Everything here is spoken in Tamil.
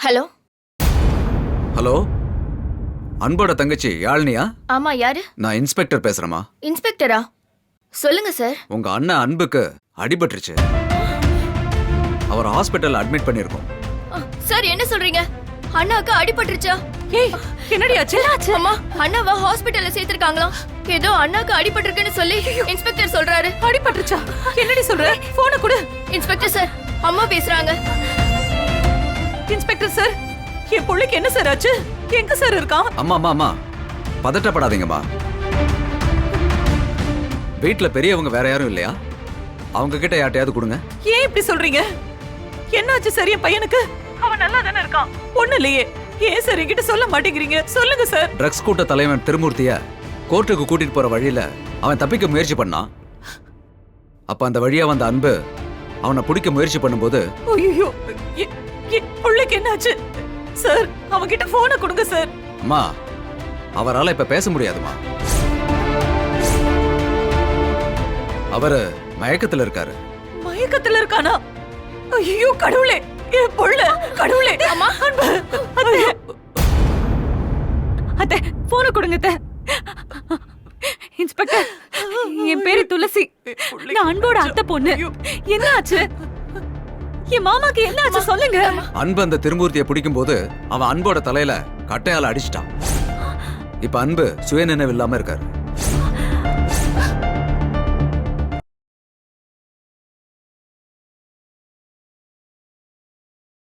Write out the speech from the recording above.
ஹலோ. ஹலோ, அன்போட தங்கச்சி யாழ்னியா? ஆமா, யாரு? நான் இன்ஸ்பெக்டர் பேசுறேமா. இன்ஸ்பெக்டரா? சொல்லுங்க சார். உங்க அண்ணன் அன்புக்கு அடிபட்டுருச்சு. அவர் ஹாஸ்பிட்டல் அட்மிட் பண்ணிருக்கோம். சார் என்ன சொல்றீங்க? அண்ணாக்கு அடிபட்டுருச்சா? ஏய், என்னடி ஆச்சு? அம்மா, அண்ணாவை ஹாஸ்பிட்டல்ல சேர்த்திருக்காங்களா? ஏதோ அண்ணாக்கு அடிபட்டிருக்குன்னு சொல்லி இன்ஸ்பெக்டர் சொல்றாரு. அடிபட்டுருச்சா? என்னடி சொல்ற? போனை கொடு. இன்ஸ்பெக்டர் சார், அம்மா பேசுறாங்க. இன்ஸ்பெக்டர் சார், என் புள்ளைக்கு என்ன சார் ஆச்சு? எங்க சார் இருக்கான்? அம்மா அம்மா அம்மா, பதட்டப்படாதீங்கம்மா. வீட்டுல பெரியவங்க வேற யாரும் இல்லையா? அவங்க கிட்ட யார்ட்டையாவது கொடுங்க. ஏன் இப்படி சொல்றீங்க? என்னாச்சு சார் என் பையனுக்கு? அவன் நல்லா தானே இருக்கான். ஒண்ணு இல்லையே. ஏன் சார் என்கிட்ட சொல்ல மாட்டேங்கிறீங்க? சொல்லுங்க சார். ட்ரக்ஸ் கூட்ட தலைவன் திருமூர்த்திய கோர்ட்டுக்கு கூட்டிட்டு போற வழியில அவன் தப்பிக்க முயற்சி பண்ணான். அப்ப அந்த வழியா வந்த அன்பு அவனை பிடிக்க முயற்சி பண்ணும்போது, ஐயோ, புள்ளைக்கு என்னாச்சு சார்? அவன்கிட்ட போனை கொடுங்க சார். அம்மா, அவரால இப்ப பேச முடியாதுமா. அவரு மயக்கத்துல இருக்காரு. மயக்கத்துல இருக்கானா? ஐயோ கடவுளே, என் புள்ள, கடவுளே. அம்மா, அன்பு, அத்தை போனை கொடுங்க அத்தை. இன்ஸ்பெக்டர், என் பேரு துளசி. நான் அன்போட அத்தை பொண்ணு. என்ன ஆச்சு? என் மாமாக்கு என்ன ஆச்சு சொல்லுங்க. அன்பு அந்த திருமூர்த்தியை பிடிக்கும் போது அவன் அன்போட தலையில கட்டையால அடிச்சிட்டான். இப்ப அன்பு சுயநினைவு இல்லாம இருக்காரு.